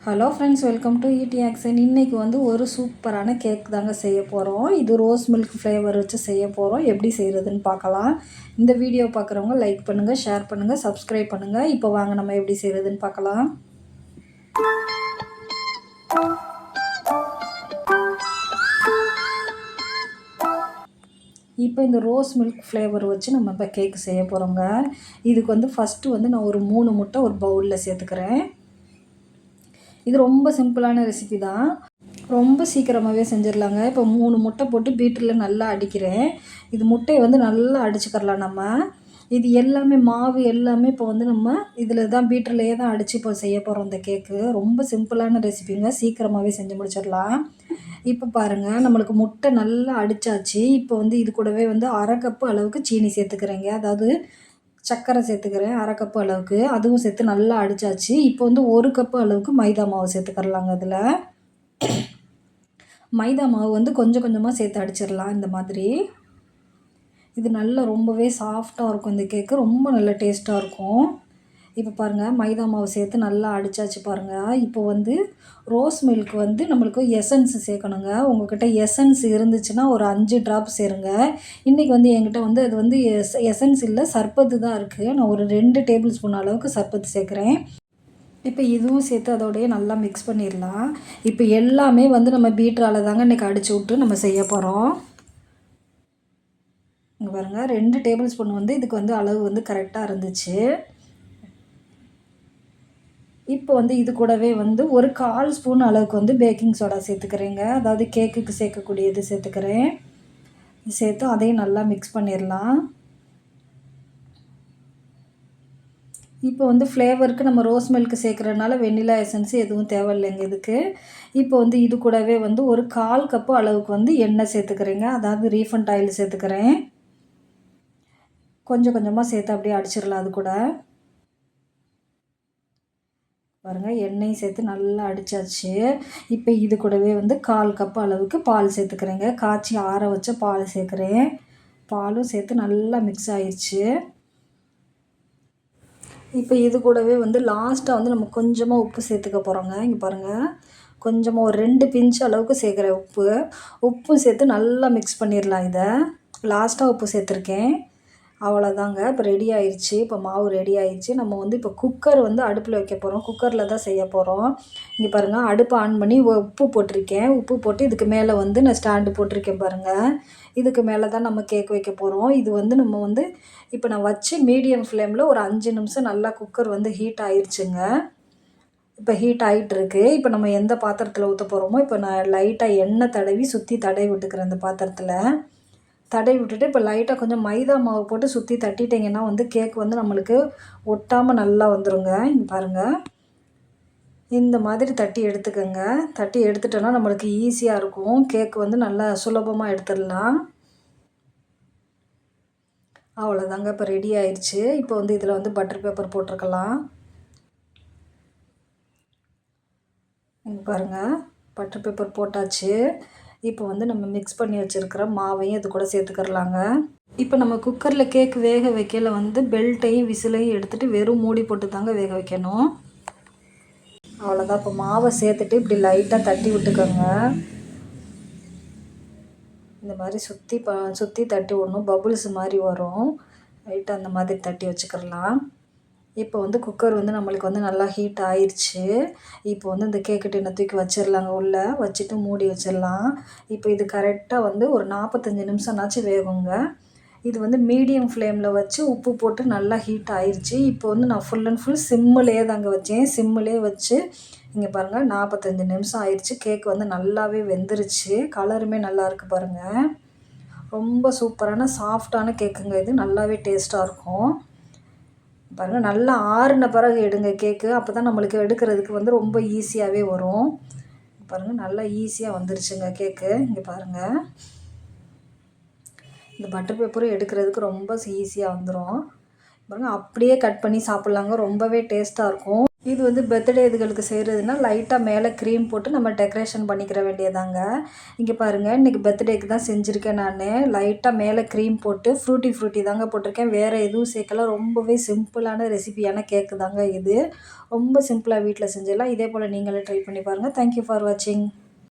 Hello friends, welcome to ED action. இன்றைக்கி வந்து ஒரு சூப்பரான கேக் தாங்க செய்ய போகிறோம். இது ரோஸ் மில்க் ஃப்ளேவர் வச்சு செய்ய போகிறோம். எப்படி செய்கிறதுன்னு பார்க்கலாம். இந்த வீடியோ பார்க்குறவங்க லைக் பண்ணுங்கள், ஷேர் பண்ணுங்கள், சப்ஸ்கிரைப் பண்ணுங்கள். இப்போ வாங்க நம்ம எப்படி செய்கிறதுன்னு பார்க்கலாம். இப்போ இந்த ரோஸ் மில்க் ஃப்ளேவர் வச்சு நம்ம இப்போ கேக் செய்ய போகிறோங்க. இதுக்கு வந்து ஃபஸ்ட்டு வந்து நான் ஒரு 3 முட்டை ஒரு பவுலில் சேர்த்துக்கிறேன். இது ரொம்ப சிம்பிளான ரெசிபி தான். ரொம்ப சீக்கிரமாகவே செஞ்சிடலாங்க. இப்போ 3 முட்டை போட்டு பீட்டரில் நல்லா அடிக்கிறேன். இது முட்டையை வந்து நல்லா அடிச்சுக்கிறலாம் நம்ம. இது எல்லாமே மாவு எல்லாமே இப்போ வந்து நம்ம இதில் தான் பீட்டர்லேயே தான் அடித்து இப்போ செய்ய போகிறோம். இந்த கேக்கு ரொம்ப சிம்பிளான ரெசிபிங்க. சீக்கிரமாகவே செஞ்சு முடிச்சிடலாம். இப்போ பாருங்கள், நம்மளுக்கு முட்டை நல்லா அடித்தாச்சு. இப்போ வந்து இது கூடவே வந்து 1/2 கப்பு அளவுக்கு சீனி சேர்த்துக்கிறேங்க. அதாவது சர்க்கரை சேர்த்துக்கிறேன் 1/2 கப்பு அளவுக்கு. அதுவும் சேர்த்து நல்லா அடித்தாச்சு. இப்போ வந்து 1 கப்பு அளவுக்கு மைதா மாவு சேர்த்துக்கிறலாங்க. அதில் மைதா மாவு வந்து கொஞ்சம் கொஞ்சமாக சேர்த்து அடிச்சிடலாம். இந்த மாதிரி இது நல்லா ரொம்பவே சாஃப்டாக இருக்கும். இந்த கேக்கு ரொம்ப நல்ல டேஸ்ட்டாக இருக்கும். இப்போ பாருங்கள், மைதா மாவு சேர்த்து நல்லா அடித்தாச்சு பாருங்கள். இப்போ வந்து ரோஸ் மில்க் வந்து நம்மளுக்கு எசன்ஸ் சேர்க்கணுங்க. உங்கள்கிட்ட எசன்ஸ் இருந்துச்சுன்னா ஒரு 5 ட்ராப் சேருங்க. இன்றைக்கி வந்து என்கிட்ட வந்து அது வந்து எசன்ஸ் இல்லை, சர்பத்து தான் இருக்குது. நான் ஒரு 2 டேபிள் ஸ்பூன் அளவுக்கு சர்பத்து சேர்க்குறேன். இப்போ இதுவும் சேர்த்து அதோடையே நல்லா மிக்ஸ் பண்ணிடலாம். இப்போ எல்லாமே வந்து நம்ம பீட்டரால் தாங்க இன்றைக்கி அடித்து விட்டு நம்ம செய்ய போகிறோம். இங்கே பாருங்கள், 2 டேபிள் ஸ்பூன் வந்து இதுக்கு வந்து அளவு வந்து கரெக்டாக இருந்துச்சு. இப்போ வந்து இது கூடவே வந்து ஒரு 1/4 ஸ்பூன் அளவுக்கு வந்து பேக்கிங் சோடா சேர்த்துக்கிறேங்க. அதாவது கேக்குக்கு சேர்க்கக்கூடியது சேர்த்துக்கிறேன். சேர்த்து அதையும் நல்லா மிக்ஸ் பண்ணிடலாம். இப்போ வந்து ஃப்ளேவருக்கு நம்ம ரோஸ் மில்க் சேர்க்குறதுனால வெண்ணிலா எசன்ஸ் எதுவும் தேவையில்லைங்க இதுக்கு. இப்போ வந்து இது கூடவே வந்து ஒரு 1/4 கப்பு அளவுக்கு வந்து எண்ணெய் சேர்த்துக்கிறேங்க. அதாவது ரீஃபண்ட் ஆயில் சேர்த்துக்கிறேன். கொஞ்சம் கொஞ்சமாக சேர்த்து அப்படியே அடிச்சிடலாம். அது கூட பாருங்கள், எண்ணெயும் சேர்த்து நல்லா அடித்தாச்சு. இப்போ இது கூடவே வந்து 1/4 கப்பு அளவுக்கு பால் சேர்த்துக்கிறேங்க. காய்ச்சி ஆற வச்ச பால் சேர்க்குறேன். பாலும் சேர்த்து நல்லா மிக்ஸ் ஆயிடுச்சு. இப்போ இது கூடவே வந்து லாஸ்ட்டாக வந்து நம்ம கொஞ்சமாக உப்பு சேர்த்துக்க போகிறோங்க. இங்கே பாருங்கள், கொஞ்சமாக ஒரு 2 பிஞ்ச் அளவுக்கு சேர்க்குறேன் உப்பு. உப்பும் சேர்த்து நல்லா மிக்ஸ் பண்ணிடலாம். இதை லாஸ்ட்டாக உப்பு சேர்த்துருக்கேன். அவ்வளோதாங்க. இப்போ ரெடி ஆயிடுச்சு. இப்போ மாவு ரெடி ஆயிடுச்சு. நம்ம வந்து இப்போ குக்கர் வந்து அடுப்பில் வைக்க போகிறோம். குக்கரில் தான் செய்ய போகிறோம். இங்கே பாருங்கள், அடுப்பை ஆன் பண்ணி உப்பு போட்டிருக்கேன். உப்பு போட்டு இதுக்கு மேலே வந்து நான் ஸ்டாண்டு போட்டிருக்கேன் பாருங்கள். இதுக்கு மேலே தான் நம்ம கேக் வைக்க போகிறோம். இது வந்து நம்ம வந்து இப்போ நான் வச்சு மீடியம் ஃப்ளேமில் ஒரு 5 நிமிஷம் நல்லா குக்கர் வந்து ஹீட் ஆயிடுச்சுங்க. இப்போ ஹீட் ஆகிட்டுருக்கு. இப்போ நம்ம எந்த பாத்திரத்தில் ஊற்ற போகிறோமோ, இப்போ நான் லைட்டாக எண்ணெய் தடவி சுற்றி தடவி விட்டுக்கிறேன் இந்த பாத்திரத்தில். தடவி விட்டுட்டு இப்போ லைட்டாக கொஞ்சம் மைதா மாவு போட்டு சுற்றி தட்டிட்டிங்கன்னா வந்து கேக் வந்து நம்மளுக்கு ஒட்டாமல் நல்லா வந்துடுங்க. இங்கே பாருங்கள், இந்த மாதிரி தட்டி எடுத்துக்கோங்க. தட்டி எடுத்துட்டோன்னா நம்மளுக்கு ஈஸியாக இருக்கும். கேக் வந்து நல்லா சுலபமாக எடுத்துடலாம். அவ்வளோதாங்க, இப்போ ரெடி ஆயிடுச்சு. இப்போ வந்து இதில் வந்து பட்டர் பேப்பர் போட்டிருக்கலாம். இங்கே பாருங்கள், பட்டர் பேப்பர் போட்டாச்சு. இப்போ வந்து நம்ம மிக்ஸ் பண்ணி வச்சுருக்கிற மாவையும் இது கூட சேர்த்துக்கிறலாங்க. இப்போ நம்ம குக்கரில் கேக் வேக வைக்கல வந்து பெல்ட்டையும் விசிலையும் எடுத்துகிட்டு வெறும் மூடி போட்டு தாங்க வேக வைக்கணும். அவ்வளோதான். இப்போ மாவை சேர்த்துட்டு இப்படி லைட்டாக தட்டி விட்டுக்கோங்க. இந்த மாதிரி சுற்றி தட்டி விடணும். பபுள்ஸ் மாதிரி வரும். லைட்டாக அந்த மாதிரி தட்டி வச்சுக்கிறலாம். இப்போ வந்து குக்கர் வந்து நம்மளுக்கு வந்து நல்லா ஹீட் ஆயிடுச்சு. இப்போ வந்து இந்த கேக்கு டின்னை தூக்கி வச்சிடலாங்க. உள்ளே வச்சுட்டு மூடி வச்சிடலாம். இப்போ இது கரெக்டாக வந்து ஒரு 45 நிமிஷம்னாச்சும் வேகுங்க. இது வந்து மீடியம் ஃப்ளேமில் வச்சு உப்பு போட்டு நல்லா ஹீட் ஆயிடுச்சு. இப்போ வந்து நான் ஃபுல் அண்ட் ஃபுல் சிம்மிலே தாங்க வச்சேன். சிம்மிலே வச்சு இங்கே பாருங்கள், 45 நிமிஷம் ஆயிடுச்சு. கேக் வந்து நல்லாவே வெந்துருச்சு. கலருமே நல்லா இருக்குது பாருங்கள். ரொம்ப சூப்பரான சாஃப்டான கேக்குங்க. இது நல்லாவே டேஸ்ட்டாக இருக்கும். பாருங்கள், நல்லா ஆறின பிறகு எடுங்க கேக்கு. அப்போ தான் நம்மளுக்கு எடுக்கிறதுக்கு வந்து ரொம்ப ஈஸியாகவே வரும். பாருங்கள், நல்லா ஈஸியாக வந்துருச்சுங்க கேக்கு. இங்கே பாருங்கள், இந்த பட்டர் பேப்பரும் எடுக்கிறதுக்கு ரொம்ப ஈஸியாக வந்துடும். பாருங்கள், அப்படியே கட் பண்ணி சாப்பிட்லாங்க. ரொம்பவே டேஸ்ட்டாக இருக்கும். இது வந்து பர்த்டே இதுகளுக்கு செய்கிறதுனா லைட்டாக மேலே க்ரீம் போட்டு நம்ம டெக்கரேஷன் பண்ணிக்கிற வேண்டியதாங்க. இங்கே பாருங்கள், இன்றைக்கி பர்த்டேக்கு தான் செஞ்சுருக்கேன் நான். லைட்டாக மேலே க்ரீம் போட்டு ஃப்ரூட்டி தாங்க போட்டிருக்கேன். வேறு எதுவும் சேர்க்கல. ரொம்பவே சிம்பிளான ரெசிபியான கேக்கு தாங்க இது. ரொம்ப சிம்பிளாக வீட்டில் செஞ்சிடலாம். இதே போல் நீங்களும் ட்ரை பண்ணி பாருங்கள். தேங்க் யூ ஃபார் வாட்சிங்.